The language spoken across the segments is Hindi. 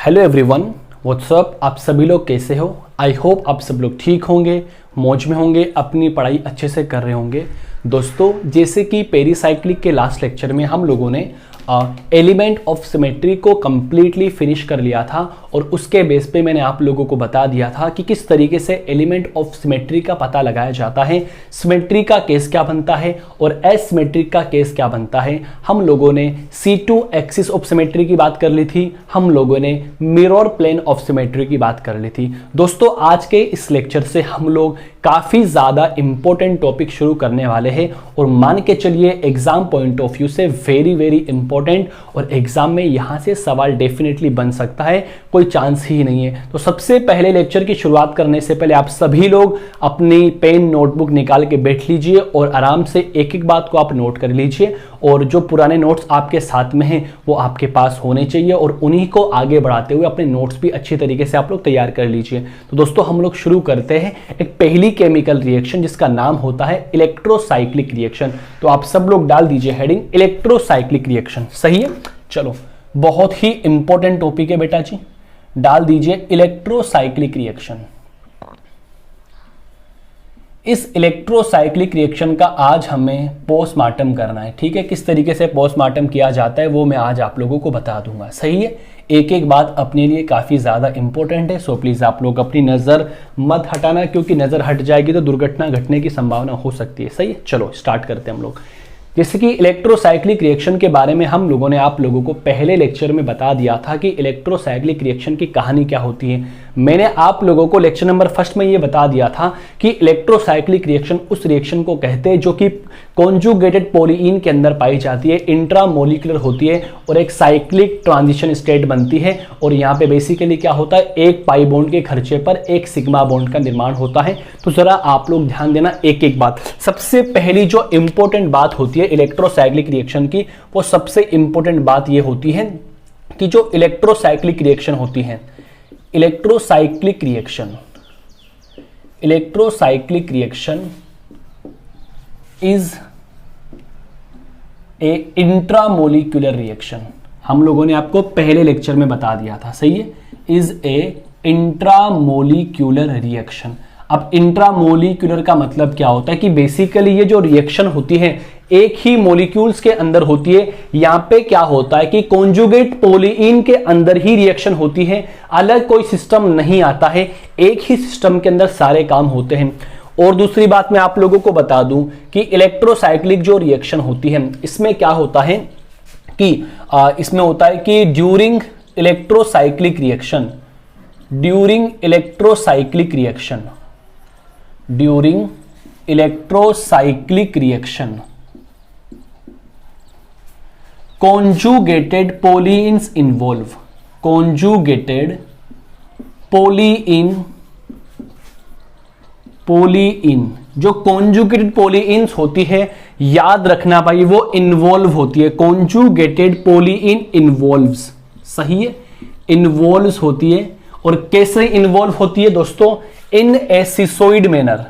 Hello everyone, WhatsApp. आप सभी लोग कैसे हो? आई होप आप सब लोग ठीक होंगे, मौज में होंगे, अपनी पढ़ाई अच्छे से कर रहे होंगे। दोस्तों, जैसे कि पेरीसाइक्लिक के लास्ट लेक्चर में हम लोगों ने एलिमेंट ऑफ सिमेट्री को कंप्लीटली फिनिश कर लिया था और उसके बेस पे मैंने आप लोगों को बता दिया था कि किस तरीके से एलिमेंट ऑफ सिमेट्री का पता लगाया जाता है, सिमेट्री का केस क्या बनता है और एसिमेट्रिक का केस क्या बनता है। हम लोगों ने C2 एक्सिस ऑफ सिमेट्री की बात कर ली थी, हम लोगों ने मिरर प्लेन ऑफ सिमेट्री की बात कर ली थी। दोस्तों, आज के इस लेक्चर से हम लोग काफी ज्यादा इंपॉर्टेंट टॉपिक शुरू करने वाले हैं और मान के चलिए एग्जाम पॉइंट ऑफ व्यू से वेरी वेरी इंपॉर्टेंट, और एग्जाम में यहां से सवाल डेफिनेटली बन सकता है, कोई चांस ही नहीं है। तो सबसे पहले लेक्चर की शुरुआत करने से पहले आप सभी लोग अपनी पेन नोटबुक निकाल के बैठ लीजिए और आराम से एक एक बात को आप नोट कर लीजिए, और जो पुराने नोट्स आपके साथ में हैं वो आपके पास होने चाहिए और उन्हीं को आगे बढ़ाते हुए अपने नोट्स भी अच्छी तरीके से आप लोग तैयार कर लीजिए। तो दोस्तों, हम लोग शुरू करते हैं एक पहली केमिकल रिएक्शन जिसका नाम होता है इलेक्ट्रोसाइक्लिक रिएक्शन। तो आप सब लोग डाल दीजिए हेडिंग इलेक्ट्रोसाइक्लिक रिएक्शन। सही है, चलो, बहुत ही इंपॉर्टेंट टॉपिक है बेटा जी, डाल दीजिए इलेक्ट्रोसाइक्लिक रिएक्शन। इस इलेक्ट्रोसाइक्लिक रिएक्शन का आज हमें पोस्टमार्टम करना है, ठीक है। किस तरीके से पोस्टमार्टम किया जाता है वो मैं आज आप लोगों को बता दूंगा। सही है, एक एक बात अपने लिए काफी ज्यादा इंपॉर्टेंट है, सो प्लीज आप लोग अपनी नजर मत हटाना, क्योंकि नजर हट जाएगी तो दुर्घटना घटने की संभावना हो सकती है। सही है, चलो स्टार्ट करते हैं हम लोग। जैसे कि इलेक्ट्रोसाइक्लिक रिएक्शन के बारे में हम लोगों ने आप लोगों को पहले लेक्चर में बता दिया था कि इलेक्ट्रोसाइक्लिक रिएक्शन की कहानी क्या होती है। मैंने आप लोगों को लेक्चर नंबर फर्स्ट में ये बता दिया था कि इलेक्ट्रोसाइक्लिक रिएक्शन उस रिएक्शन को कहते हैं जो कि कॉन्जुगेटेड पॉलीइन के अंदर पाई जाती है, इंट्रामोलिकुलर होती है और एक साइक्लिक ट्रांजिशन स्टेट बनती है। और यहाँ पे बेसिकली क्या होता है, एक पाई बॉन्ड के खर्चे पर एक सिग्मा बॉन्ड का निर्माण होता है। तो जरा आप लोग ध्यान देना एक एक बात। सबसे पहली जो इंपॉर्टेंट बात होती है इलेक्ट्रोसाइक्लिक रिएक्शन की, वो सबसे इंपॉर्टेंट बात ये होती है कि जो इलेक्ट्रोसाइक्लिक रिएक्शन होती है, electrocyclic reaction is a intramolecular reaction. हम लोगों ने आपको पहले लेक्चर में बता दिया था, सही है, इज ए इंट्रामोलिक्यूलर रिएक्शन। अब इंट्रामोलिक्यूलर का मतलब क्या होता है कि बेसिकली ये जो रिएक्शन होती है एक ही मॉलिक्यूल्स के अंदर होती है। यहां पे क्या होता है कि कॉन्जुगेट पॉलीइन के अंदर ही रिएक्शन होती है, अलग कोई सिस्टम नहीं आता है, एक ही सिस्टम के अंदर सारे काम होते हैं। और दूसरी बात मैं आप लोगों को बता दूं कि इलेक्ट्रोसाइक्लिक जो रिएक्शन होती है इसमें क्या होता है कि इसमें होता है कि during electrocyclic reaction conjugated polyeins involve, conjugated polyene जो conjugated polyeins होती है, याद रखना भाई, वो इन्वॉल्व होती है। conjugated polyene involves, सही है, इन्वॉल्व होती है। और कैसे इन्वॉल्व होती है दोस्तों? इन ए सिसोइड मैनर,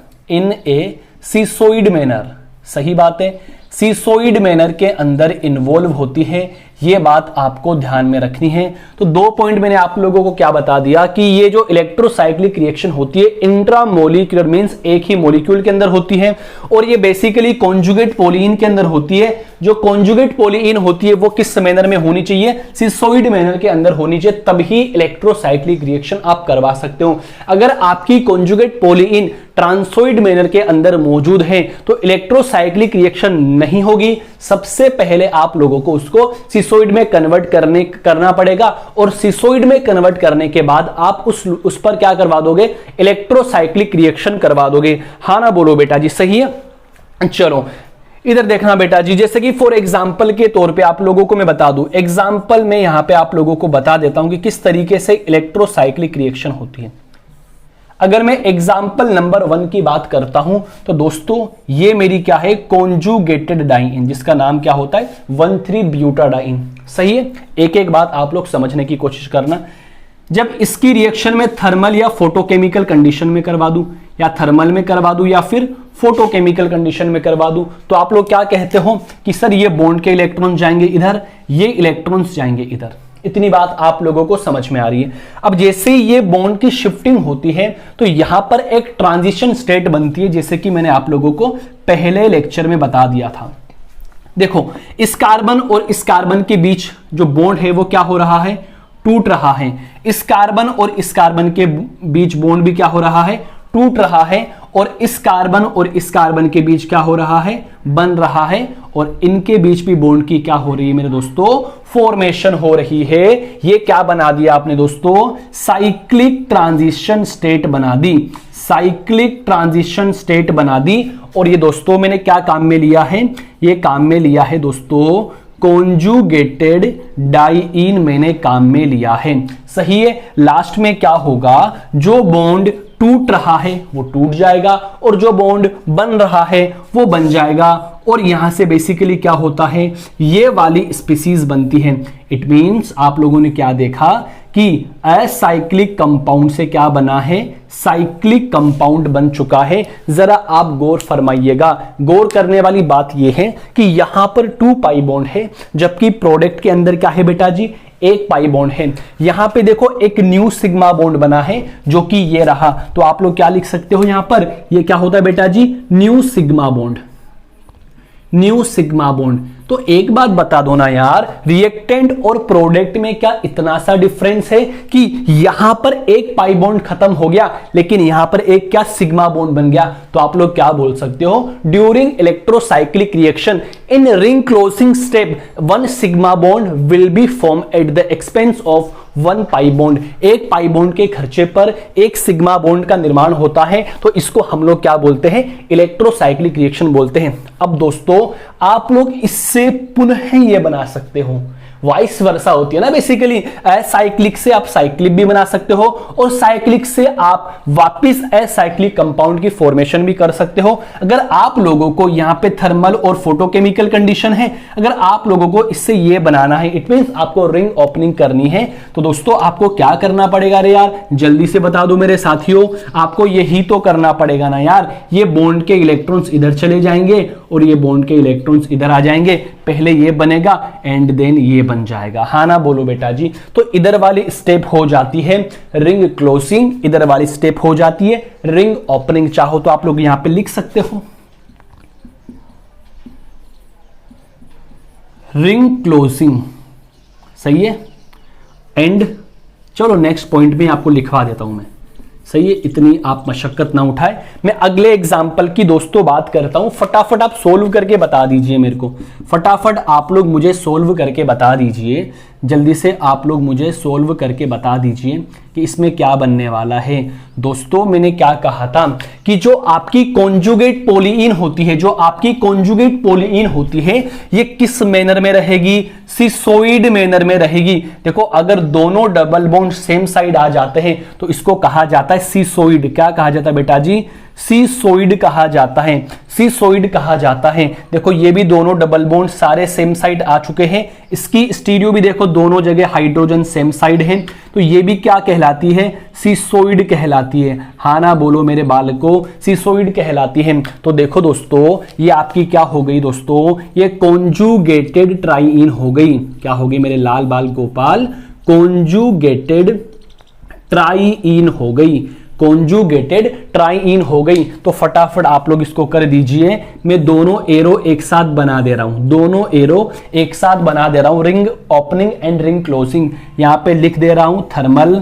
सही बात है, सीसोइड मैनर के अंदर इन्वॉल्व होती है। ये बात आपको ध्यान में रखनी है। तो दो पॉइंट मैंने आप लोगों को क्या बता दिया कि ये जो इलेक्ट्रोसाइक्लिक रिएक्शन होती है इंट्रामोलिक्यूलर मींस एक ही मॉलिक्यूल के अंदर होती है, और ये बेसिकली कॉन्जुगेट पॉलीइन के अंदर होती है। जो कॉन्जुगेट पॉलीइन होती है वो किस मैनर में होनी चाहिए? सिसोइड मैनर के अंदर होनी चाहिए, तभी इलेक्ट्रोसाइक्लिक रिएक्शन आप करवा सकते हो। अगर आपकी कॉन्जुगेट पॉलीइन ट्रांसोइड मैनर के अंदर मौजूद है तो इलेक्ट्रोसाइक्लिक रिएक्शन नहीं होगी। सबसे पहले आप लोगों को उसको सिसोइड में कन्वर्ट करना पड़ेगा, और सिसोइड में कन्वर्ट करने के बाद आप उस पर क्या करवा दोगे? इलेक्ट्रोसाइक्लिक रिएक्शन करवा दोगे। हाँ ना बोलो बेटा जी, सही है। चलो इधर देखना बेटा जी, जैसे कि फॉर एग्जांपल के तौर पे आप लोगों को मैं बता दूं, एग्जांपल में यहां पे आप लोगों को बता देता हूं कि किस तरीके से इलेक्ट्रोसाइक्लिक रिएक्शन होती है। अगर मैं एग्जाम्पल नंबर 1 की बात करता हूं तो दोस्तों ये मेरी क्या है? कॉन्जुगेटेड डाइईन, जिसका नाम क्या होता है? 1,3-ब्यूटाडाइन। सही है, एक एक बात आप लोग समझने की कोशिश करना। जब इसकी रिएक्शन में थर्मल या फोटोकेमिकल कंडीशन में करवा दूं, या थर्मल में करवा दूं या फिर फोटोकेमिकल कंडीशन में करवा दूं, तो आप लोग क्या कहते हो कि सर ये बॉन्ड के इलेक्ट्रॉन जाएंगे इधर, ये इलेक्ट्रॉन्स जाएंगे इधर। इतनी बात आप लोगों को समझ में आ रही है। अब जैसे ही ये बॉन्ड की शिफ्टिंग होती है तो यहां पर एक ट्रांजिशन स्टेट बनती है, जैसे कि मैंने आप लोगों को पहले लेक्चर में बता दिया था। देखो, इस कार्बन और इस कार्बन के बीच जो बॉन्ड है वो क्या हो रहा है, टूट रहा है। इस कार्बन और इस कार्बन के बीच बॉन्ड भी क्या हो रहा है, टूट रहा है। और इस कार्बन और इस कार्बन के बीच क्या हो रहा है, बन रहा है। और इनके बीच भी बॉन्ड की क्या हो रही है मेरे दोस्तों, फॉर्मेशन हो रही है। ये क्या बना दिया आपने दोस्तों, साइक्लिक ट्रांजिशन स्टेट बना दी, साइक्लिक ट्रांजिशन स्टेट बना दी। और ये दोस्तों मैंने क्या काम में लिया है, ये काम में लिया है दोस्तों कॉन्जुगेटेड डाइईन मैंने काम में लिया है। सही है। लास्ट में क्या होगा, जो बॉन्ड टूट रहा है वो टूट जाएगा और जो बॉन्ड बन रहा है वो बन जाएगा। और यहां से बेसिकली क्या होता है, ये वाली स्पीसीज बनती है। इट मींस आप लोगों ने क्या देखा कि असाइक्लिक कंपाउंड से क्या बना है, साइक्लिक कंपाउंड बन चुका है। जरा आप गौर फरमाइएगा। गौर करने वाली बात यह है कि यहां पर 2 पाई बॉन्ड है, जबकि प्रोडक्ट के अंदर क्या है बेटा जी, 1 पाई बॉन्ड है। यहां पे देखो एक न्यू सिग्मा बॉन्ड बना है जो कि ये रहा। तो आप लोग क्या लिख सकते हो, यहां पर ये क्या होता है बेटा जी, new sigma bond, new sigma bond. तो एक बात बता दो ना यार, रिएक्टेंट और प्रोडक्ट में क्या इतना सा डिफरेंस है कि यहां पर 1 पाई बॉन्ड खत्म हो गया लेकिन यहां पर एक क्या सिग्मा बॉन्ड बन गया। तो आप लोग क्या बोल सकते हो, during electrocyclic reaction in ring closing step 1 sigma bond will be form at the expense of 1 pi bond. 1 pi bond के खर्चे पर 1 सिग्मा बॉन्ड का निर्माण होता है। तो इसको हम लोग क्या बोलते हैं, इलेक्ट्रोसाइक्लिक रिएक्शन बोलते हैं। अब दोस्तों आप लोग इससे पुनः ये बना सकते हो, वाइस वर्सा होती है ना बेसिकली, असाइक्लिक से आप साइक्लिक भी बना सकते हो और साइक्लिक से आप वापस असाइक्लिक कंपाउंड की फॉर्मेशन भी कर सकते हो। अगर आप लोगों को यहां पे थर्मल और फोटोकेमिकल कंडीशन है, अगर आप लोगों को इससे ये बनाना है, इट मींस आपको रिंग ओपनिंग करनी है, तो दोस्तों आपको क्या करना पड़ेगा रे यार, जल्दी से बता दो मेरे साथियों, आपको यही तो करना पड़ेगा ना यार। ये बॉन्ड के इलेक्ट्रॉन्स इधर चले जाएंगे और ये बॉन्ड के इलेक्ट्रॉन्स इधर आ जाएंगे। पहले ये बनेगा एंड देन ये बन जाएगा। हाँ ना बोलो बेटा जी। तो इधर वाली स्टेप हो जाती है रिंग क्लोजिंग, इधर वाली स्टेप हो जाती है रिंग ओपनिंग। चाहो तो आप लोग यहां पे लिख सकते हो रिंग क्लोजिंग, सही है। एंड चलो नेक्स्ट पॉइंट में आपको लिखवा देता हूं मैं, सही है। इतनी आप मशक्कत ना उठाए, मैं अगले एग्जाम्पल की दोस्तों बात करता हूं। फटाफट आप सोल्व करके बता दीजिए मेरे को, फटाफट आप लोग मुझे सोल्व करके बता दीजिए, जल्दी से आप लोग मुझे सोल्व करके बता दीजिए कि इसमें क्या बनने वाला है। दोस्तों मैंने क्या कहा था कि जो आपकी कॉन्जुगेट पोलीइन होती है, जो आपकी कॉन्जुगेट पोलीइन होती है, ये किस मैनर में रहेगी, सिसोइड मैनर में रहेगी। देखो अगर दोनों डबल बॉन्ड सेम साइड आ जाते हैं तो इसको कहा जाता है सिसोइड। क्या कहा जाता है बेटा जी, सिसोइड कहा जाता है, सिसोइड कहा जाता है। देखो ये भी दोनों डबल बॉन्ड सारे सेम साइड आ चुके हैं। इसकी स्टीरियो भी देखो दोनों जगह हाइड्रोजन सेम साइड है, तो ये भी क्या कहलाती है, सिसोइड कहलाती है। हाँ ना बोलो मेरे बालकों, सिसोइड कहलाती है। तो देखो दोस्तों ये आपकी क्या हो गई दोस्तों, ये कॉन्जुगेटेड ट्राइइन हो गई। क्या हो गई मेरे लाल बाल गोपाल, कॉन्जुगेटेड ट्राइइन हो गई, कॉन्जुगेटेड ट्राइइन हो गई। तो फटाफट आप लोग इसको कर दीजिए। मैं दोनों एरो एक साथ बना दे रहा हूं, दोनों एरो एक साथ बना दे रहा हूं, ring opening and ring closing. यहां पे लिख दे रहा हूं थर्मल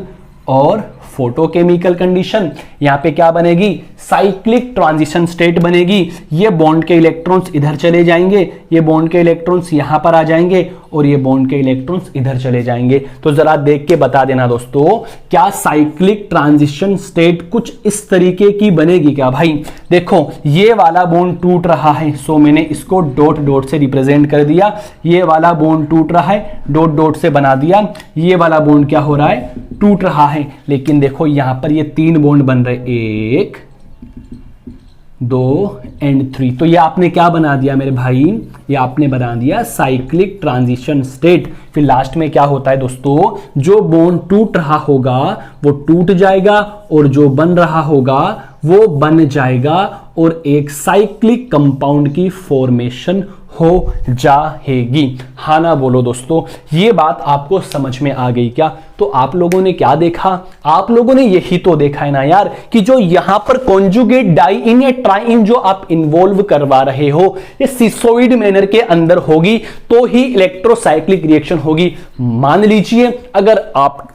और फोटोकेमिकल कंडीशन। यहां पे क्या बनेगी, साइक्लिक ट्रांजिशन स्टेट बनेगी। ये बॉन्ड के इलेक्ट्रॉन्स इधर चले जाएंगे, ये बॉन्ड के इलेक्ट्रॉन्स यहां पर आ जाएंगे और ये बॉन्ड के इलेक्ट्रॉन्स इधर चले जाएंगे। तो जरा देख के बता देना दोस्तों, क्या साइक्लिक ट्रांजिशन स्टेट कुछ इस तरीके की बनेगी क्या भाई। देखो ये वाला बॉन्ड टूट रहा है, सो मैंने इसको डॉट डॉट से रिप्रेजेंट कर दिया। ये वाला बॉन्ड टूट रहा है, डॉट डॉट से बना दिया। ये वाला बॉन्ड क्या हो रहा है, टूट रहा है। लेकिन देखो यहां पर ये 3 बॉन्ड बन रहे, 1 2 एंड 3। तो ये आपने क्या बना दिया मेरे भाई, ये आपने बना दिया साइक्लिक ट्रांजिशन स्टेट। फिर लास्ट में क्या होता है दोस्तों, जो बॉन्ड टूट रहा होगा वो टूट जाएगा और जो बन रहा होगा वो बन जाएगा और एक साइक्लिक कंपाउंड की फॉर्मेशन हो जाएगी। हाँ ना बोलो दोस्तों, ये बात आपको समझ में आ गई क्या? तो आप लोगों ने क्या देखा? आप लोगों ने यही तो देखा है ना यार, कि जो यहां पर कॉन्जुगेट डाई इन या ट्राई इन जो आप इन्वॉल्व करवा रहे हो, ये सिसोइड मैनर के अंदर होगी तो ही इलेक्ट्रोसाइक्लिक रिएक्शन होगी। मान लीजिए अगर आप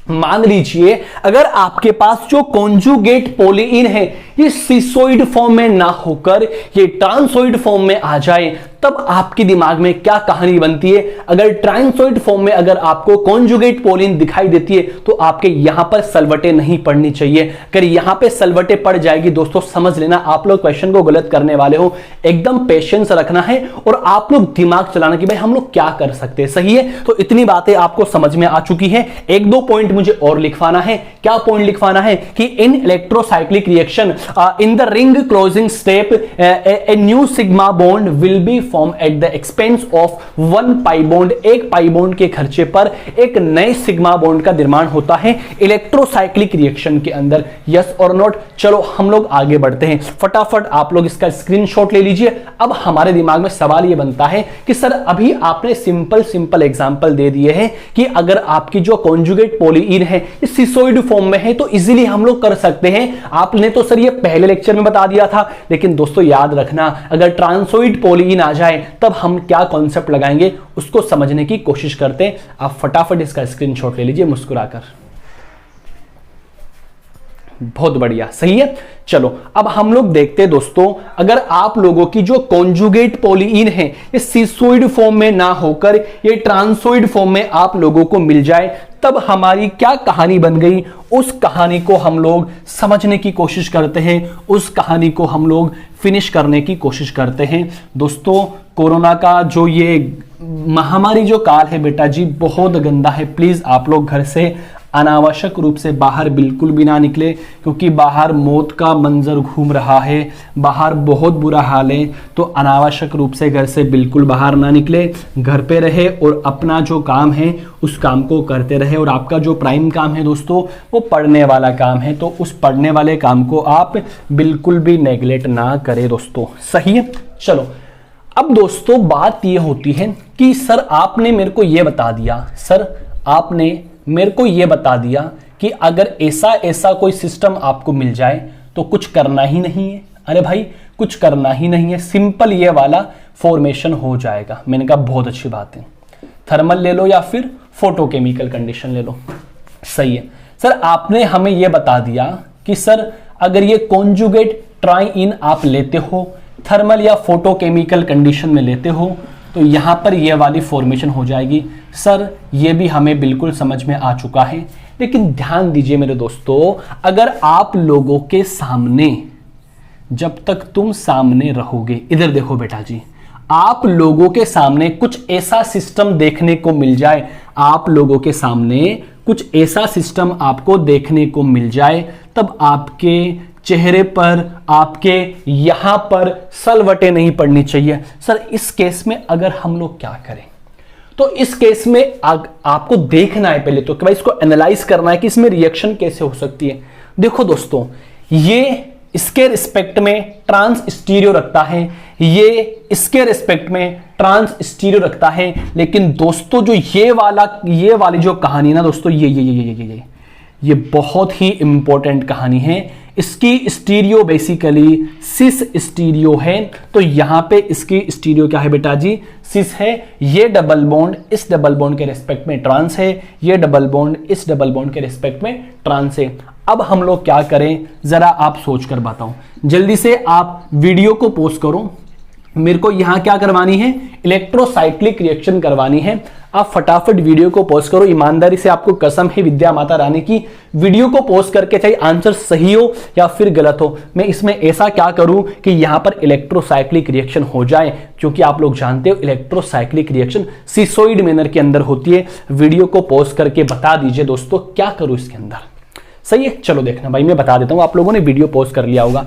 मान लीजिए अगर आपके पास जो कॉन्जुगेट पॉलीइन है ये सिसोइड फॉर्म में ना होकर ये ट्रांसोइड फॉर्म में आ जाए, तब आपके दिमाग में क्या कहानी बनती है? अगर ट्रांसोइड फॉर्म में अगर आपको कॉन्जुगेट पॉलीइन दिखाई देती है तो आपके यहां पर सलवटें नहीं पड़नी चाहिए। अगर यहां पे सलवटें पड़ जाएगी दोस्तों, समझ लेना आप लोग क्वेश्चन को गलत करने वाले हो। एकदम पेशेंस रखना है और आप लोग दिमाग चलाना कि भाई हम लोग क्या कर सकते हैं। सही है, तो इतनी बातें आपको समझ में आ चुकी है। एक दो पॉइंट मुझे और लिखवाना है। क्या पॉइंट लिखवाना है? कि in electrocyclic reaction in the ring closing step a new sigma bond will be form at the expense of one pi bond. एक पाई बॉन्ड के खर्चे पर एक नए सिग्मा बॉन्ड का निर्माण होता है इलेक्ट्रोसाइक्लिक रिएक्शन के अंदर। यस और नॉट? चलो हम लोग आगे बढ़ते हैं। फटाफट आप लोग इसका स्क्रीनशॉट ले लीजिए। अब हमारे दिमाग में सवाल यह बनता है कि सर अभी आपने सिंपल एग्जांपल दे दिए हैं कि अगर आपकी जो कॉन्जुगेट पॉलीइन है सिसोइड फॉर्म में है तो इजीली हम लोग कर सकते हैं। आपने तो सर ये पहले लेक्चर में बता दिया था, लेकिन दोस्तों याद रखना अगर ट्रांसोइड पॉलीइन आ जाए तब हम क्या कॉन्सेप्ट लगाएंगे उसको समझने की कोशिश करते हैं। आप फटाफट इसका स्क्रीनशॉट ले लीजिए मुस्कुराकर। बहुत बढ़िया, सही है। चलो अब हम लोग देखते हैं दोस्तों, अगर आप लोगों की जो कॉन्जुगेट पॉलीइन है ये सिसोइड फॉर्म में ना होकर ये ट्रांसोइड फॉर्म में आप लोगों को मिल जाए तब हमारी क्या कहानी बन गई, उस कहानी को हम लोग समझने की कोशिश करते हैं, उस कहानी को हम लोग फिनिश करने की कोशिश करते हैं। दोस्तों कोरोना का जो ये महामारी जो काल है बेटा जी बहुत गंदा है। प्लीज आप लोग घर से अनावश्यक रूप से बाहर बिल्कुल भी ना निकले, क्योंकि बाहर मौत का मंजर घूम रहा है, बाहर बहुत बुरा हाल है। तो अनावश्यक रूप से घर से बिल्कुल बाहर ना निकले, घर पे रहे और अपना जो काम है उस काम को करते रहे। और आपका जो प्राइम काम है दोस्तों वो पढ़ने वाला काम है, तो उस पढ़ने वाले काम को आप बिल्कुल भी नेगलेक्ट ना करें दोस्तों। सही है। चलो अब दोस्तों बात ये होती है कि सर आपने मेरे को ये बता दिया, सर आपने मेरे को यह बता दिया कि अगर ऐसा कोई सिस्टम आपको मिल जाए तो कुछ करना ही नहीं है। अरे भाई कुछ करना ही नहीं है, सिंपल ये वाला फॉर्मेशन हो जाएगा। मैंने कहा बहुत अच्छी बात है, थर्मल ले लो या फिर फोटोकेमिकल कंडीशन ले लो। सही है सर, आपने हमें यह बता दिया कि सर अगर ये कॉन्जुगेट ट्राई इन आप लेते हो, थर्मल या फोटोकेमिकल कंडीशन में लेते हो तो यहां पर यह वाली फॉर्मेशन हो जाएगी। सर ये भी हमें बिल्कुल समझ में आ चुका है, लेकिन ध्यान दीजिए मेरे दोस्तों, अगर आप लोगों के सामने, जब तक तुम सामने रहोगे, इधर देखो बेटा जी, आप लोगों के सामने कुछ ऐसा सिस्टम देखने को मिल जाए, आप लोगों के सामने कुछ ऐसा सिस्टम आपको देखने को मिल जाए, तब आपके चेहरे पर, आपके यहां पर सलवटें नहीं पड़नी चाहिए। सर इस केस में अगर हम लोग क्या करें? तो इस केस में आपको देखना है पहले तो कि भाई इसको एनालाइज करना है कि इसमें रिएक्शन कैसे हो सकती है। देखो दोस्तों, ये इसके रिस्पेक्ट में ट्रांस स्टीरियो रखता है, ये इसके रिस्पेक्ट में ट्रांस स्टीरियो रखता है, लेकिन दोस्तों जो ये वाली जो कहानी ना दोस्तों, ये बहुत ही इंपॉर्टेंट कहानी है। इसकी स्टीरियो बेसिकली सिस स्टीरियो है, तो यहां पे इसकी स्टीरियो क्या है बेटा जी? सिस है। ये डबल बॉन्ड इस डबल बॉन्ड के रिस्पेक्ट में ट्रांस है, ये डबल बॉन्ड इस डबल बॉन्ड के रिस्पेक्ट में ट्रांस है। अब हम लोग क्या करें जरा आप सोच कर बताओ। जल्दी से आप वीडियो को पॉज करो, मेरे को यहां क्या करवानी है? इलेक्ट्रोसाइक्लिक रिएक्शन करवानी है। आप फटाफट वीडियो को पॉज करो, ईमानदारी से आपको कसम है विद्या माता रानी की, वीडियो को पॉज करके, चाहे आंसर सही हो या फिर गलत हो, मैं इसमें ऐसा क्या करूं कि यहां पर इलेक्ट्रोसाइक्लिक रिएक्शन हो जाए, क्योंकि आप लोग जानते हो इलेक्ट्रोसाइक्लिक रिएक्शन सिसोइड मैनर के अंदर होती है। वीडियो को पॉज करके बता दीजिए दोस्तों क्या करूं इसके अंदर। सही है, चलो देखना भाई मैं बता देता हूं, आप लोगों ने वीडियो पॉज कर लिया होगा।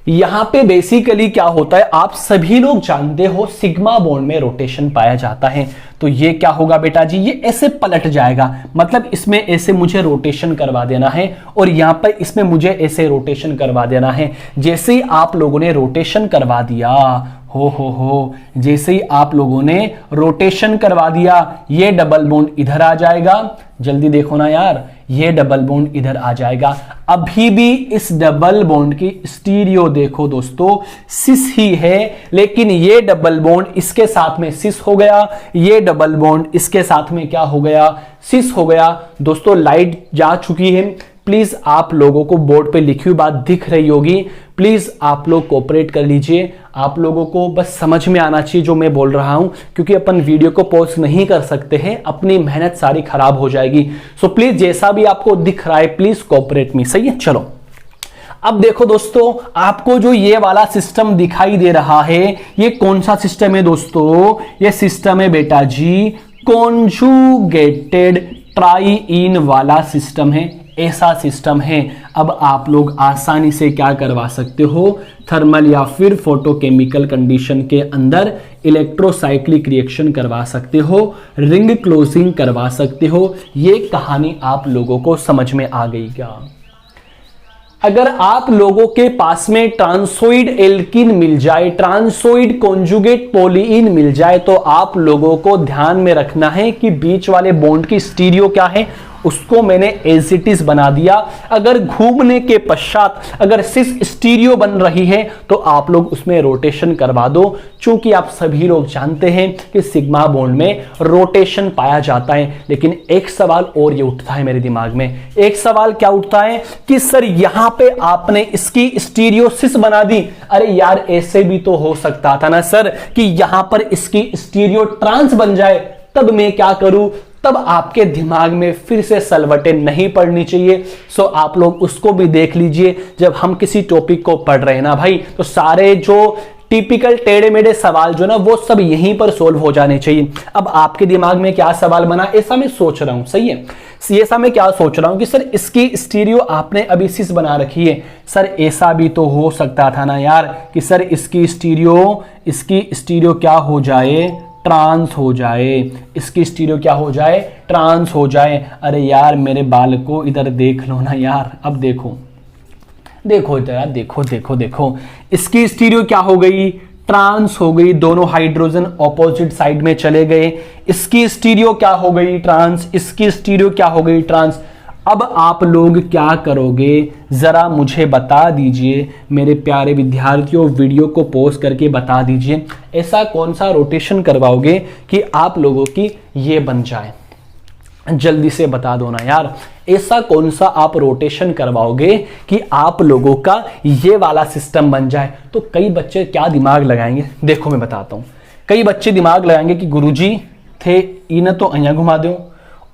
यहां पे बेसिकली क्या होता है, आप सभी लोग जानते हो सिग्मा बॉन्ड में रोटेशन पाया जाता है। तो ये क्या होगा बेटा जी, ये ऐसे पलट जाएगा, मतलब इसमें ऐसे मुझे रोटेशन करवा देना है और यहां पर इसमें मुझे ऐसे रोटेशन करवा देना है। जैसे ही आप लोगों ने रोटेशन करवा दिया, हो जैसे ही आप लोगों ने रोटेशन करवा दिया, ये डबल बॉन्ड इधर आ जाएगा। जल्दी देखो ना यार, ये डबल बॉन्ड इधर आ जाएगा। अभी भी इस डबल बॉन्ड की स्टीरियो देखो दोस्तों, सिस ही है, लेकिन ये डबल बॉन्ड इसके साथ में सिस हो गया, ये डबल बॉन्ड इसके साथ में क्या हो गया, सिस हो गया। दोस्तों लाइट जा चुकी है, प्लीज आप लोगों को बोर्ड पे लिखी हुई बात दिख रही होगी, प्लीज आप लोग कोऑपरेट कर लीजिए। आप लोगों को बस समझ में आना चाहिए जो मैं बोल रहा हूं, क्योंकि अपन वीडियो को पॉज नहीं कर सकते हैं, अपनी मेहनत सारी खराब हो जाएगी। सो प्लीज जैसा भी आपको दिख रहा है प्लीज कोऑपरेट मी, सही है। चलो अब देखो दोस्तों, आपको जो ये वाला सिस्टम दिखाई दे रहा है, ये कौन सा सिस्टम है दोस्तों, ये सिस्टम है बेटा जी कॉन्जुगेटेड ट्राई-इन वाला सिस्टम है, ऐसा सिस्टम है। अब आप लोग आसानी से क्या करवा सकते हो, थर्मल या फिर फोटोकेमिकल कंडीशन के अंदर इलेक्ट्रोसाइक्लिक रिएक्शन करवा सकते हो, रिंग क्लोजिंग करवा सकते हो। ये कहानी आप लोगों को समझ में आ गई क्या? अगर आप लोगों के पास में ट्रांसोइड एल्कीन मिल जाए, ट्रांसोइड कॉन्जुगेट पॉलीइन मिल जाए, तो आप लोगों को ध्यान में रखना है कि बीच वाले बॉन्ड की स्टीरियो क्या है, उसको मैंने एज इट इज बना दिया। अगर घूमने के पश्चात अगर सिस स्टीरियो बन रही है तो आप लोग उसमें रोटेशन करवा दो, क्योंकि आप सभी लोग जानते हैं कि सिग्मा बॉन्ड में रोटेशन पाया जाता है। लेकिन एक सवाल और ये उठता है मेरे दिमाग में, एक सवाल क्या उठता है कि सर यहां पे आपने इसकी स्टीरियो सिस बना दी, अरे यार ऐसे भी तो हो सकता था ना सर कि यहां पर इसकी स्टीरियो ट्रांस बन जाए, तब मैं क्या करूं? तब आपके दिमाग में फिर से सलवटें नहीं पड़नी चाहिए। सो आप लोग उसको भी देख लीजिए। जब हम किसी टॉपिक को पढ़ रहे हैं ना भाई, तो सारे जो टिपिकल टेढ़े मेढ़े सवाल जो ना वो सब यहीं पर सोल्व हो जाने चाहिए। अब आपके दिमाग में क्या सवाल बना, ऐसा मैं सोच रहा हूं, सही है, ये ऐसा मैं क्या सोच रहा हूं कि सर इसकी स्टीरियो आपने अभी सिस बना रखी है, सर ऐसा भी तो हो सकता था ना यार कि सर इसकी स्टीरियो क्या हो जाए, ट्रांस हो जाए, इसकी स्टीरियो क्या हो जाए, ट्रांस हो जाए। अरे यार मेरे बाल को इधर देख लो ना यार, अब देखो इधर, देखो इसकी स्टीरियो क्या हो गई, ट्रांस हो गई, दोनों हाइड्रोजन ऑपोजिट साइड में चले गए। इसकी स्टीरियो क्या हो गई, ट्रांस, इसकी स्टीरियो क्या हो गई, ट्रांस। अब आप लोग क्या करोगे जरा मुझे बता दीजिए मेरे प्यारे विद्यार्थियों, वीडियो को पॉज करके बता दीजिए, ऐसा कौन सा रोटेशन करवाओगे कि आप लोगों की ये बन जाए, जल्दी से बता दो ना यार, ऐसा कौन सा आप रोटेशन करवाओगे कि आप लोगों का ये वाला सिस्टम बन जाए। तो कई बच्चे क्या दिमाग लगाएंगे, देखो मैं बताता हूं, कई बच्चे दिमाग लगाएंगे कि गुरुजी थे इन तो अहिया घुमा दो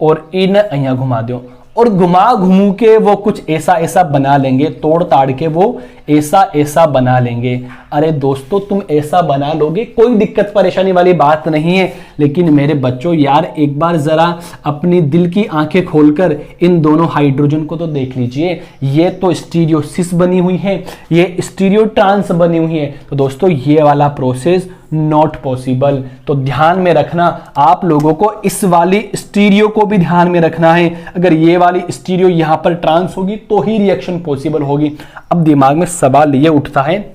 और इन अहिया घुमा दो, और घुमा घुमू के वो कुछ ऐसा ऐसा बना लेंगे, तोड़ ताड़ के वो ऐसा ऐसा बना लेंगे। अरे दोस्तों तुम ऐसा बना लोगे, कोई दिक्कत परेशानी वाली बात नहीं है, लेकिन मेरे बच्चों यार एक बार जरा अपनी दिल की आंखें खोलकर इन दोनों हाइड्रोजन को तो देख लीजिए, ये तो स्टीरियो सिस बनी हुई है, ये स्टीरियो ट्रांस बनी हुई है। तो दोस्तों ये वाला प्रोसेस नॉट पॉसिबल। तो ध्यान में रखना, आप लोगों को इस वाली स्टीरियो को भी ध्यान में रखना है। अगर ये वाली स्टीरियो यहां पर ट्रांस होगी तो ही रिएक्शन पॉसिबल होगी। अब दिमाग में सवाल ये उठता है,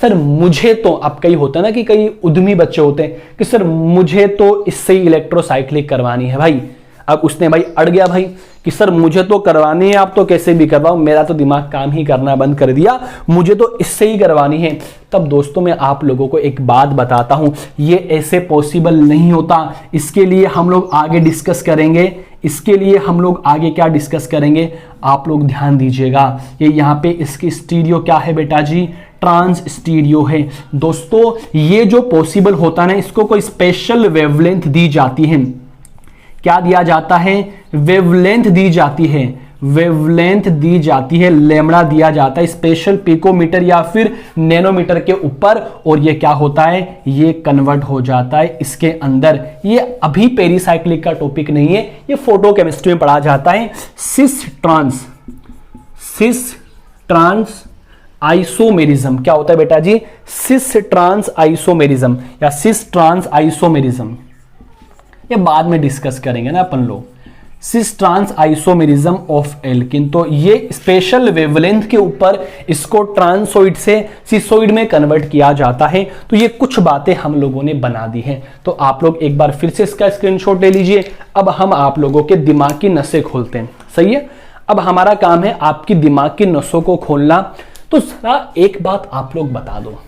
सर मुझे तो, अब कई होता है ना कि कई उद्यमी बच्चे होते हैं कि सर मुझे तो इससे ही इलेक्ट्रोसाइक्लिक करवानी है भाई। अब उसने भाई अड़ गया भाई कि सर मुझे तो करवानी है, आप तो कैसे भी करवाओ, मेरा तो दिमाग काम ही करना बंद कर दिया, मुझे तो इससे ही करवानी है। तब दोस्तों मैं आप लोगों को एक बात बताता हूं, ये ऐसे पॉसिबल नहीं होता। इसके लिए हम लोग आगे डिस्कस करेंगे, इसके लिए हम लोग आगे क्या डिस्कस करेंगे, आप लोग ध्यान दीजिएगा। ये यहाँ पे इसकी स्टीरियो क्या है बेटा जी, ट्रांस स्टीरियो है। दोस्तों ये जो पॉसिबल होता है ना, इसको कोई स्पेशल वेवलेंथ दी जाती है। क्या दिया जाता है, वेवलेंथ दी जाती है, वेवलेंथ दी जाती है, लैम्बडा दिया जाता है स्पेशल पिकोमीटर या फिर नैनोमीटर के ऊपर, और ये क्या होता है, ये कन्वर्ट हो जाता है इसके अंदर। ये अभी पेरीसाइक्लिक का टॉपिक नहीं है, ये फोटोकेमिस्ट्री में पढ़ा जाता है। Cis trans isomerism. क्या होता है बेटा जी? सिस ट्रांस आइसोमेरिज्म या सिस ट्रांस आइसोमेरिज्म, ये बाद में डिस्कस करेंगे ना अपन लोग। Cis trans isomerism of alkene, तो ये स्पेशल वेवलेंथ के ऊपर इसको ट्रांसोइड से सिसोइड में कन्वर्ट किया जाता है। तो ये कुछ बातें हम लोगों ने बना दी हैं, तो आप लोग एक बार फिर से इसका स्क्रीनशॉट ले लीजिए। अब हम आप लोगों के दिमाग की नसें खोलते हैं, सही है। अब हमारा काम है आपकी दिमाग की नसों को खोलना। तो जरा एक बात आप लोग बता दो,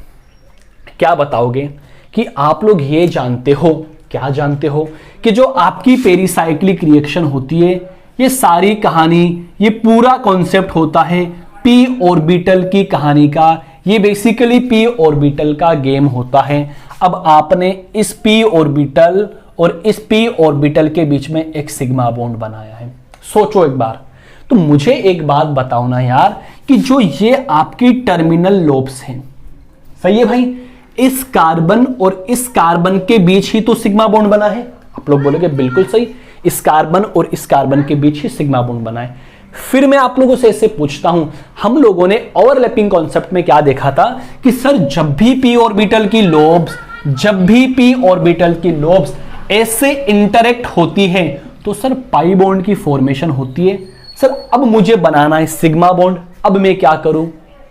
क्या बताओगे कि आप लोग ये जानते हो, क्या जानते हो कि जो आपकी पेरिसाइक्लिक रिएक्शन होती है, ये सारी कहानी, ये पूरा कॉन्सेप्ट होता है पी ऑर्बिटल की कहानी का। ये बेसिकली पी ऑर्बिटल का गेम होता है। अब आपने इस पी ऑर्बिटल और इस पी ऑर्बिटल के बीच में एक सिग्मा बॉन्ड बनाया है। सोचो एक बार। तो मुझे एक बात बताओ ना यार, कि जो ये आपकी टर्मिनल लोब्स हैं, सही है भाई, इस कार्बन और इस कार्बन के बीच ही तो सिग्मा बॉन्ड बना है। आप लोग बोलोगे बिल्कुल सही, इस कार्बन और इस कार्बन के बीच ही सिग्मा बॉन्ड बना है। फिर मैं आप लोगों से ऐसे पूछता हूं, हम लोगों ने ओवरलैपिंग कॉन्सेप्ट में क्या देखा था कि सर जब भी पी ऑर्बिटल की लोब्स, जब भी पी ऑर्बिटल की लोब्स ऐसे इंटरेक्ट होती है तो सर पाई बॉन्ड की फॉर्मेशन होती है। सर अब मुझे बनाना है सिग्मा बॉन्ड, अब मैं क्या करूं?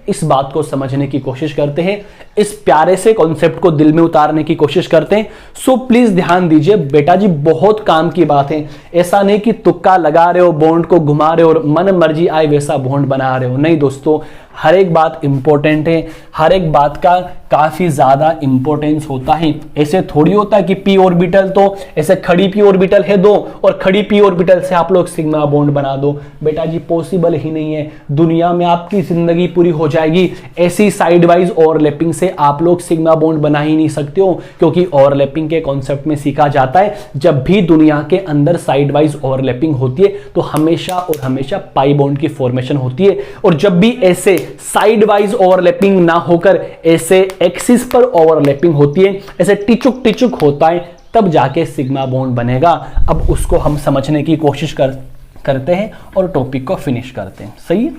इस बात को समझने की कोशिश करते हैं, इस प्यारे से कॉन्सेप्ट को दिल में उतारने की कोशिश करते हैं। सो प्लीज ध्यान दीजिए बेटा जी, बहुत काम की बात है। ऐसा नहीं कि तुक्का लगा रहे हो, बॉन्ड को घुमा रहे हो और मन मर्जी आए वैसा बॉन्ड बना रहे हो। नहीं दोस्तों, हर एक बात इंपॉर्टेंट है, हर एक बात का काफी ज्यादा इंपॉर्टेंस होता है। ऐसे थोड़ी होता है कि पी ऑर्बिटल तो ऐसे खड़ी पी ऑर्बिटल है दो और खड़ी पी ऑर्बिटल से आप लोग सिग्मा बॉन्ड बना दो। बेटा जी पॉसिबल ही नहीं है। दुनिया में आपकी जिंदगी पूरी हो जाएगी, ऐसी साइड वाइज ओवरलैपिंग से आप लोग सिग्मा बॉन्ड बना ही नहीं सकते हो, क्योंकि ओवरलैपिंग के कॉन्सेप्ट में सीखा जाता है जब भी दुनिया के अंदर साइड वाइज ओवरलैपिंग होती है तो हमेशा और हमेशा पाई बॉन्ड की फॉर्मेशन होती है। और जब भी ऐसे साइड वाइज ओवरलैपिंग ना होकर ऐसे एक्सिस पर ओवरलैपिंग होती है, ऐसे टिचुक टिचुक होता है, तब जाके सिग्मा बॉन्ड बनेगा। अब उसको हम समझने की कोशिश करते हैं और टॉपिक को फिनिश करते हैं, सही है।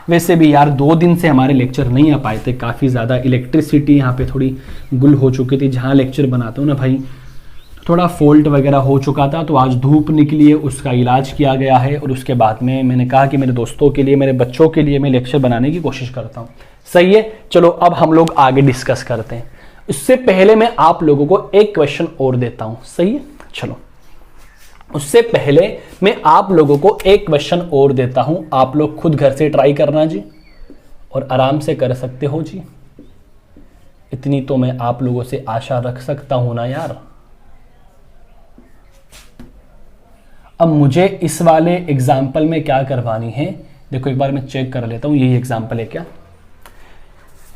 वैसे भी यार 2 दिन से हमारे लेक्चर नहीं आ पाए थे, काफ़ी ज़्यादा इलेक्ट्रिसिटी यहाँ पे थोड़ी गुल हो चुकी थी। जहाँ लेक्चर बनाता हूँ ना भाई, थोड़ा फॉल्ट वगैरह हो चुका था, तो आज धूप निकली है, उसका इलाज किया गया है। और उसके बाद में मैंने कहा कि मेरे दोस्तों के लिए, मेरे बच्चों के लिए मैं लेक्चर बनाने की कोशिश करता हूँ, सही है। चलो अब हम लोग आगे डिस्कस करते हैं। उससे पहले मैं आप लोगों को एक क्वेश्चन और देता हूँ, सही है। चलो उससे पहले मैं आप लोगों को एक क्वेश्चन और देता हूँ, आप लोग खुद घर से ट्राई करना जी, और आराम से कर सकते हो जी। इतनी तो मैं आप लोगों से आशा रख सकता हूँ ना यार। अब मुझे इस वाले एग्जाम्पल में क्या करवानी है, देखो एक बार मैं चेक कर लेता हूँ, यही एग्जाम्पल है क्या?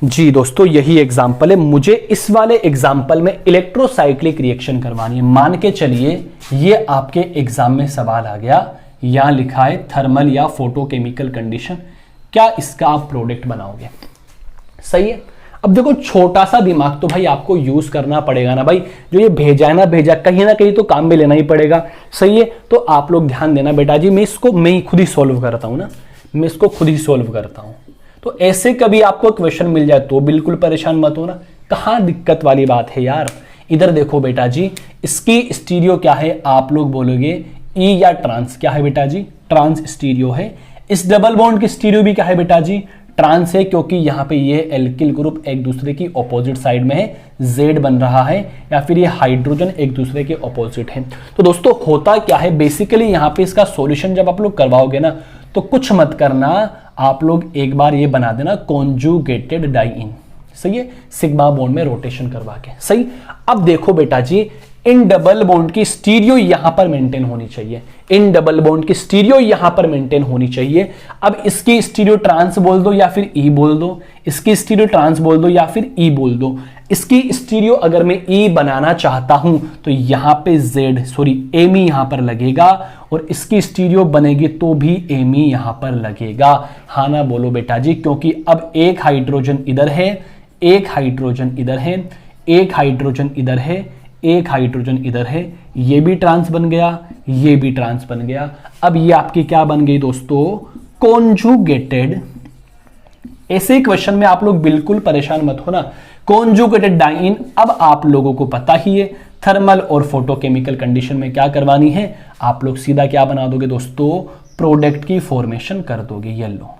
जी दोस्तों यही एग्जाम्पल है। मुझे इस वाले एग्जाम्पल में इलेक्ट्रोसाइक्लिक रिएक्शन करवानी है। मान के चलिए ये आपके एग्जाम में सवाल आ गया, यहां लिखा है थर्मल या फोटोकेमिकल कंडीशन, क्या इसका आप प्रोडक्ट बनाओगे, सही है। अब देखो छोटा सा दिमाग तो भाई आपको यूज करना पड़ेगा ना भाई, जो ये भेजा है ना भेजा, कहीं ना कहीं तो काम में लेना ही पड़ेगा, सही है। तो आप लोग ध्यान देना बेटा जी, मैं खुद ही सॉल्व करता हूं ना, मैं इसको खुद ही सॉल्व करता हूं। तो ऐसे कभी आपको क्वेश्चन मिल जाए तो बिल्कुल परेशान मत होना, कहां दिक्कत वाली बात है यार। इधर देखो बेटा जी, इसकी स्टीरियो क्या है, आप लोग बोलोगे ई या ट्रांस, क्या है बेटा जी? ट्रांस स्टीरियो है। इस डबल बॉन्ड की स्टीरियो भी क्या है बेटा जी? ट्रांस है, क्योंकि यहाँ पे ये एल्किल ग्रुप एक दूसरे की ऑपोजिट साइड में है, जेड बन रहा है, या फिर ये हाइड्रोजन एक दूसरे के ऑपोजिट है। तो दोस्तों होता क्या है बेसिकली, यहाँ पे इसका सॉल्यूशन जब आप लोग करवाओगे ना तो कुछ मत करना, आप लोग एक बार ये बना देना कॉन्जुगेटेड डाइइन, सही है, सिग्मा बॉन्ड में रोटेशन करवा के, सही। अब देखो बेटा जी, इन डबल बॉन्ड की स्टीरियो यहां पर मेंटेन होनी चाहिए, इन डबल बॉन्ड की स्टीरियो यहां पर मेंटेन होनी चाहिए। अब इसकी स्टीरियो ट्रांस बोल दो या फिर ई बोल दो, इसकी स्टीरियो ट्रांस बोल दो या फिर ई बोल दो। इसकी स्टीरियो अगर मैं ई बनाना चाहता हूं तो यहां पे एमी यहां पर लगेगा, और इसकी स्टीरियो बनेगी तो भी एमी यहां पर लगेगा। हाँ ना बोलो बेटा जी, क्योंकि अब एक हाइड्रोजन इधर है, एक हाइड्रोजन इधर है, एक हाइड्रोजन इधर है, एक हाइड्रोजन इधर है, ये भी ट्रांस बन गया, ये भी ट्रांस बन गया। अब ये आपकी क्या बन गई दोस्तों? ऐसे क्वेश्चन में आप लोग बिल्कुल परेशान मत होना। कॉन्जुगेटेड डाइईन अब आप लोगों को पता ही है, थर्मल और फोटोकेमिकल कंडीशन में क्या करवानी है, आप लोग सीधा क्या बना दोगे दोस्तों, प्रोडक्ट की फॉर्मेशन कर दोगे। येलो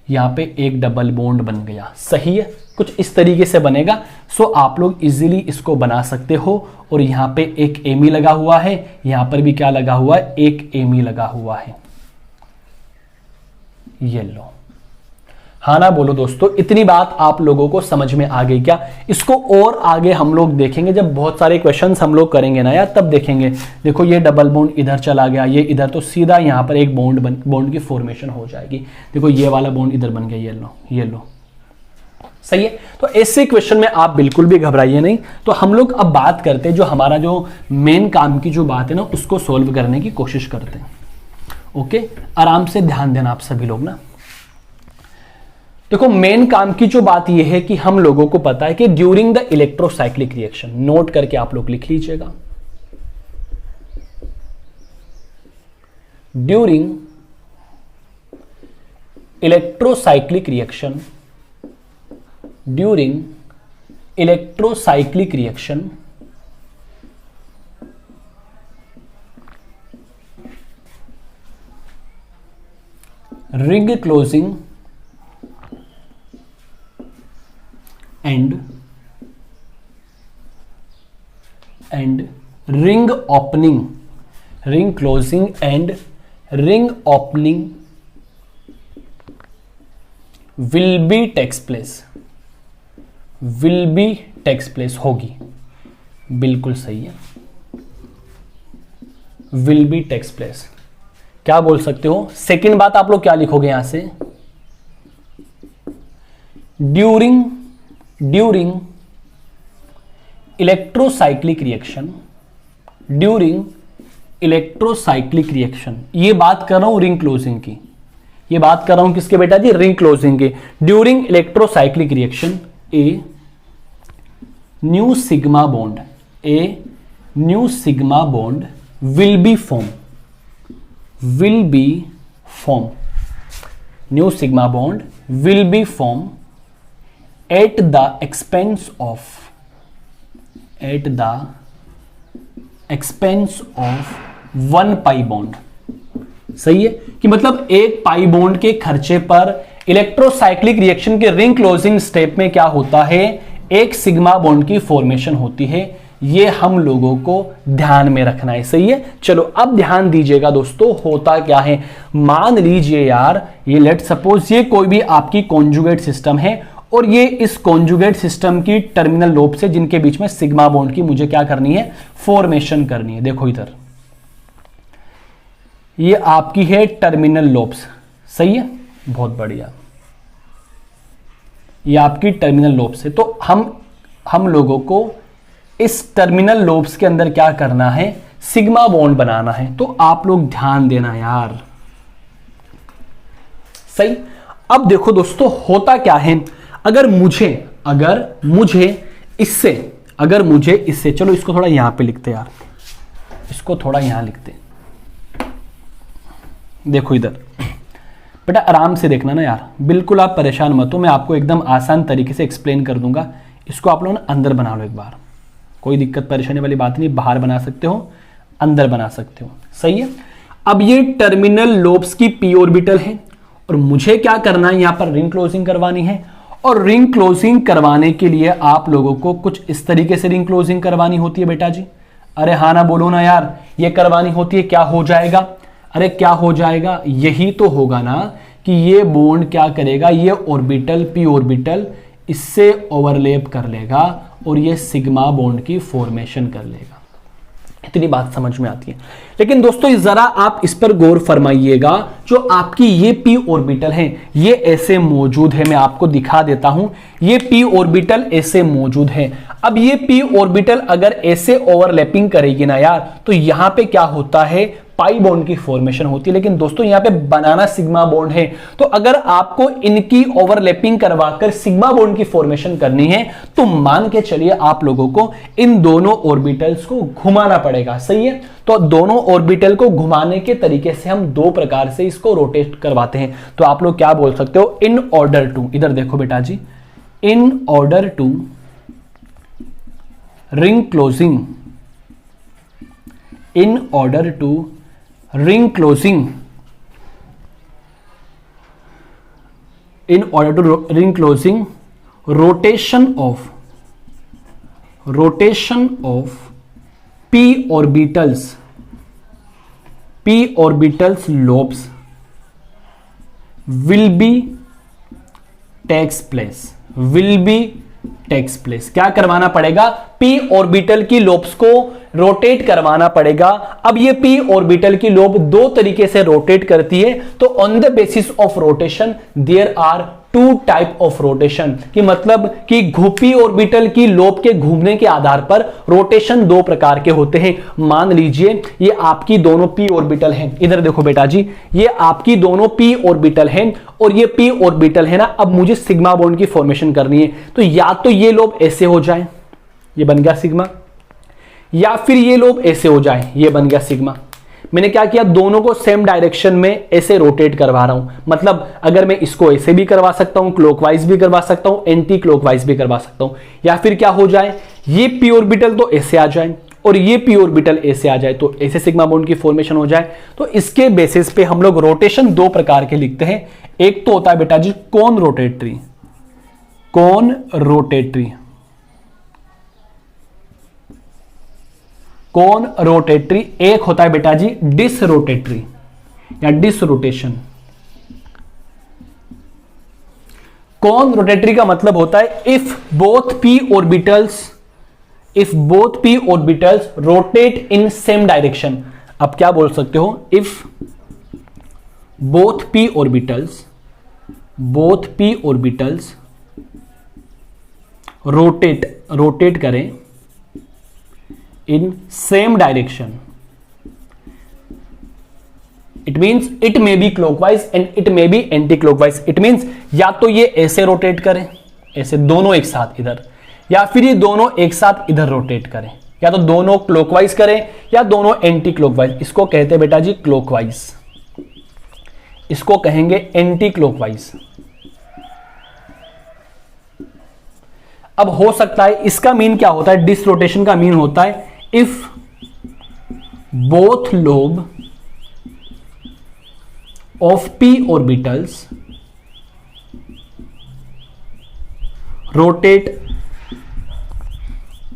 यहां पे एक डबल बॉन्ड बन गया, सही है, कुछ इस तरीके से बनेगा। सो आप लोग इजीली इसको बना सकते हो। और यहां पे एक एमी लगा हुआ है, यहां पर भी क्या लगा हुआ है, एक एमी लगा हुआ है, येलो। हाँ ना बोलो दोस्तों, इतनी बात आप लोगों को समझ में आ गई क्या? इसको और आगे हम लोग देखेंगे, जब बहुत सारे क्वेश्चंस हम लोग करेंगे ना यार, तब देखेंगे। देखो ये डबल बॉन्ड इधर चला गया, ये इधर, तो सीधा यहां पर एक बॉन्ड की फॉर्मेशन हो जाएगी। देखो ये वाला बॉन्ड इधर बन गया, येलो येलो, सही है। तो ऐसे क्वेश्चन में आप बिल्कुल भी घबराइए नहीं। तो हम लोग अब बात करते हैं, जो हमारा जो मेन काम की जो बात है ना, उसको सोल्व करने की कोशिश करते हैं। ओके, आराम से ध्यान देना आप सभी लोग ना। देखो मेन काम की जो बात यह है कि हम लोगों को पता है कि during the electrocyclic reaction, note करके आप लोग लिख लीजिएगा, during electrocyclic reaction, during electrocyclic reaction ring closing and ring opening, ring closing and ring opening will be takes place, will be takes place होगी, बिल्कुल सही है, will be takes place। क्या बोल सकते हो? सेकंड बात आप लोग क्या लिखोगे यहां से, during electrocyclic reaction, during electrocyclic reaction, ये बात कर रहा हूं रिंग क्लोजिंग की, ये बात कर रहा हूं किसके बेटा जी, रिंग क्लोजिंग की। During electrocyclic reaction A new sigma bond, A new sigma bond will be form, will be form, new sigma bond will be formed at the expense of one pi bond। सही है कि मतलब एक पाई बॉन्ड के खर्चे पर इलेक्ट्रोसाइक्लिक रिएक्शन के रिंग क्लोजिंग स्टेप में क्या होता है, एक सिग्मा बॉन्ड की फॉर्मेशन होती है। ये हम लोगों को ध्यान में रखना है, सही है। चलो अब ध्यान दीजिएगा दोस्तों, होता क्या है, मान लीजिए यार ये लेट सपोज ये कोई भी आपकी कॉन्जुगेट सिस्टम है और ये इस कॉन्जुगेट सिस्टम की टर्मिनल लोब से जिनके बीच में सिग्मा बॉन्ड की मुझे क्या करनी है, फॉर्मेशन करनी है। देखो इधर ये आपकी है टर्मिनल लोब्स, सही है, बहुत बढ़िया, ये आपकी टर्मिनल लोब्स है। तो हम लोगों को इस टर्मिनल लोब्स के अंदर क्या करना है, सिग्मा बॉन्ड बनाना है। तो आप लोग ध्यान देना यार, सही। अब देखो दोस्तों होता क्या है, अगर मुझे इससे चलो इसको थोड़ा यहां पे लिखते यार, इसको थोड़ा यहां लिखते। देखो इधर बेटा आराम से देखना ना यार, बिल्कुल आप परेशान मत हो, मैं आपको एकदम आसान तरीके से एक्सप्लेन कर दूंगा। इसको आप लोग ना अंदर बना लो एक बार, कोई दिक्कत परेशानी वाली बात नहीं, बाहर बना सकते हो, अंदर बना सकते हो, सही है। अब ये टर्मिनल लोब्स की पी ऑर्बिटल है और मुझे क्या करना है, यहां पर रिंग क्लोजिंग करवानी है। और रिंग क्लोजिंग करवाने के लिए आप लोगों को कुछ इस तरीके से रिंग क्लोजिंग करवानी होती है बेटा जी। अरे हाँ ना बोलो ना यार, ये करवानी होती है, क्या हो जाएगा, अरे क्या हो जाएगा, यही तो होगा ना कि ये बॉन्ड क्या करेगा, ये ऑर्बिटल पी ऑर्बिटल इससे ओवरलैप कर लेगा और ये सिग्मा बॉन्ड की फॉर्मेशन कर लेगा। इतनी बात समझ में आती है। लेकिन दोस्तों जरा आप इस पर गौर फरमाइएगा, जो आपकी ये पी ऑर्बिटल है ये ऐसे मौजूद है, मैं आपको दिखा देता हूं, ये पी ऑर्बिटल ऐसे मौजूद है। अब ये p ऑर्बिटल अगर ऐसे ओवरलैपिंग करेगी ना यार, तो यहां पे क्या होता है, पाई बॉन्ड की फॉर्मेशन होती है। लेकिन दोस्तों यहां पे बनाना सिग्मा बॉन्ड है, तो अगर आपको इनकी ओवरलैपिंग करवाकर सिग्मा बॉन्ड की फॉर्मेशन करनी है तो मान के चलिए आप लोगों को इन दोनों ऑर्बिटल्स को घुमाना पड़ेगा। सही है, तो दोनों ऑर्बिटल को घुमाने के तरीके से हम दो प्रकार से इसको रोटेट करवाते हैं। तो आप लोग क्या बोल सकते हो, इन ऑर्डर टू, इधर देखो बेटा जी, in order to ring closing, in order to ring closing, in order to ring closing, rotation of p orbitals lobes will be takes place। क्या करवाना पड़ेगा, p ऑर्बिटल की लोब्स को रोटेट करवाना पड़ेगा। अब ये p ऑर्बिटल की लोब दो तरीके से रोटेट करती है, तो on the basis of rotation there are two type of rotation, कि मतलब कि p ऑर्बिटल की लोब के घूमने के आधार पर रोटेशन दो प्रकार के होते हैं। मान लीजिए ये आपकी दोनों p ऑर्बिटल हैं, इधर देखो बेटा जी, ये आपकी दोनों p ऑर्बिटल हैं और ये p ऑर्बिटल है ना। अब मुझे सिग्मा बॉन्ड की फॉर्मेशन करनी है, तो या तो ये लोब ऐसे हो जाए, ये बन गया सिग्मा, या फिर ये लोब ऐसे हो जाए, ये बन गया सिग्मा। मैंने क्या किया, दोनों को सेम डायरेक्शन में ऐसे रोटेट करवा रहा हूं। मतलब अगर मैं इसको ऐसे भी करवा सकता हूं, क्लॉकवाइज भी करवा सकता हूं, एंटी क्लॉकवाइज भी करवा सकता हूं, या फिर क्या हो जाए, ये p ऑर्बिटल तो ऐसे आ जाए और ये p ऑर्बिटल ऐसे आ जाए, तो ऐसे सिग्मा बॉन्ड की फॉर्मेशन हो जाए। तो इसके बेसिस पे हम लोग रोटेशन दो प्रकार के लिखते हैं। एक तो होता है बेटा जी कॉन रोटेटरी, कॉन रोटेटरी, एक होता है बेटा जी डिस रोटेटरी या डिस रोटेशन। कॉन रोटेटरी का मतलब होता है if both p orbitals rotate in same direction. अब क्या बोल सकते हो, if both p orbitals rotate करें in same direction, it means it may be clockwise and it may be anti-clockwise। it means या तो ये ऐसे रोटेट करें, ऐसे दोनों एक साथ इधर, या फिर ये दोनों एक साथ इधर रोटेट करें, या तो दोनों क्लॉकवाइज करें या दोनों एंटी क्लॉकवाइज। इसको कहते हैं बेटा जी क्लॉकवाइज, इसको कहेंगे एंटी क्लॉकवाइज। अब हो सकता है इसका मीन क्या होता है, डिस रोटेशन का मीन होता है if both lobe of p orbitals rotate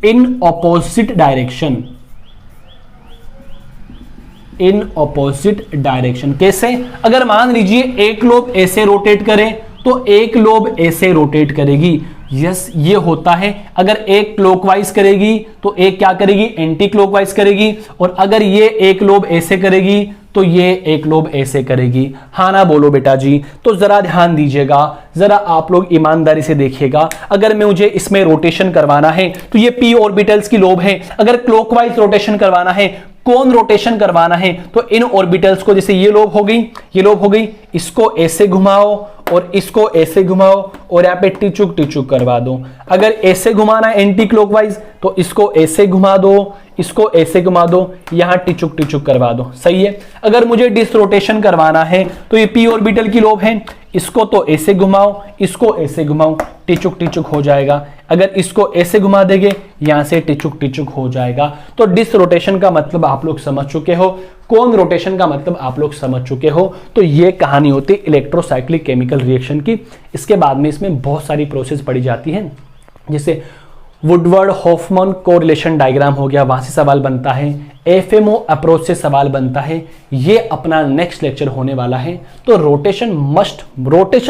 in opposite direction, कैसे, अगर मान लीजिए एक लोब ऐसे रोटेट करे तो एक लोब ऐसे रोटेट करेगी। यस, ये होता है। अगर एक क्लॉकवाइज करेगी तो एक क्या करेगी, एंटी क्लॉकवाइज करेगी, और अगर ये एक लोब ऐसे करेगी तो ये एक लोब ऐसे करेगी। हाँ ना बोलो बेटा जी। तो जरा ध्यान दीजिएगा, जरा आप लोग ईमानदारी से देखिएगा। अगर मुझे इसमें रोटेशन करवाना है तो ये p ऑर्बिटल्स की लोब है। अगर क्लॉकवाइज रोटेशन करवाना है, कौन रोटेशन करवाना है, तो इन ऑर्बिटल्स को, जैसे ये लोब हो गई, ये लोब हो गई, इसको ऐसे घुमाओ और इसको ऐसे घुमाओ और यहाँ पे टिचुक करवा दो। अगर ऐसे घुमाना है एंटी क्लॉकवाइज तो इसको ऐसे घुमा दो, इसको ऐसे घुमा दो, यहाँ टिचुक करवा दो। सही है। अगर मुझे डिस रोटेशन करवाना है तो ये p ऑर्बिटल की लोब है, इसको तो ऐसे घुमाओ, इसको ऐसे घुमाओ, टिचुक हो जाएगा। अगर इसको ऐसे घुमा देंगे, यहां से टिचुक हो जाएगा। तो डिस रोटेशन का मतलब आप लोग समझ चुके हो, कौन रोटेशन का मतलब आप लोग समझ चुके हो। तो ये कहानी होती है इलेक्ट्रोसाइक्लिक केमिकल रिएक्शन की। इसके बाद में इसमें बहुत सारी प्रोसेस पड़ी जाती है, जैसे वुडवर्ड हॉफमैन कोरिलेशन डायग्राम हो गया, वहां से सवाल बनता है, एफएमओ अप्रोच से सवाल बनता है। ये अपना नेक्स्ट लेक्चर होने वाला है। तो रोटेशन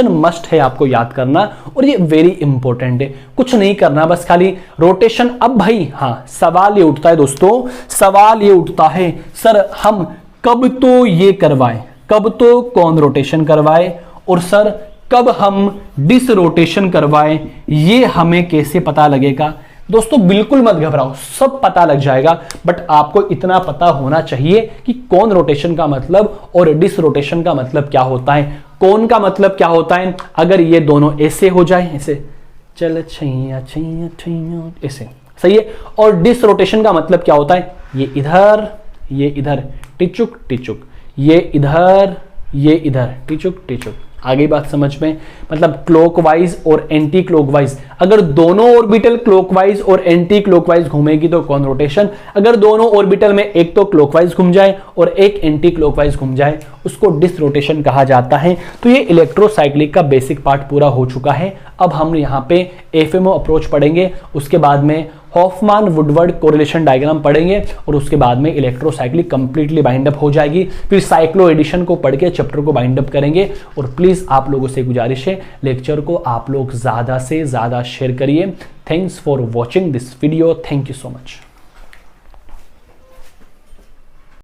मस्ट है आपको याद करना, और ये वेरी इंपॉर्टेंट है। कुछ नहीं करना, बस खाली रोटेशन। अब भाई हाँ, सवाल ये उठता है दोस्तों, सवाल ये उठता है, सर हम कब तो ये करवाएं, कब तो कौन रोटेशन करवाए, और सर कब हम डिस रोटेशन करवाएं, ये हमें कैसे पता लगेगा। दोस्तों बिल्कुल मत घबराओ, सब पता लग जाएगा, बट आपको इतना पता होना चाहिए कि कौन रोटेशन का मतलब और डिस रोटेशन का मतलब क्या होता है। कौन का मतलब क्या होता है, अगर ये दोनों ऐसे हो जाए, ऐसे चल छैया छैया छैया ऐसे, सही है। और डिस रोटेशन का मतलब क्या होता है, ये इधर टिचुक टिचुक, ये इधर टिचुक टिचुक। आगे बात समझ में, मतलब क्लॉकवाइज और एंटी क्लॉकवाइज, अगर दोनों ऑर्बिटल क्लॉकवाइज और एंटी क्लॉकवाइज घूमेगी तो कौन रोटेशन, अगर दोनों ऑर्बिटल में एक तो क्लॉकवाइज घूम जाए और एक एंटी क्लॉकवाइज घूम जाए उसको डिस रोटेशन कहा जाता है। तो ये इलेक्ट्रोसाइक्लिक का बेसिक पार्ट पूरा हो चुका है। अब हम यहाँ पे एफएमओ अप्रोच पढ़ेंगे, उसके बाद में हॉफमान वुडवर्ड कोरिलेशन डायग्राम पढ़ेंगे और उसके बाद में इलेक्ट्रोसाइक्लिक कंप्लीटली बाइंड अप हो जाएगी। फिर साइक्लो एडिशन को पढ़ के चैप्टर को बाइंड अप करेंगे। और प्लीज आप लोगों से गुजारिश है, लेक्चर को आप लोग ज्यादा से ज्यादा शेयर करिए। Thanks for watching this video, thank you so much.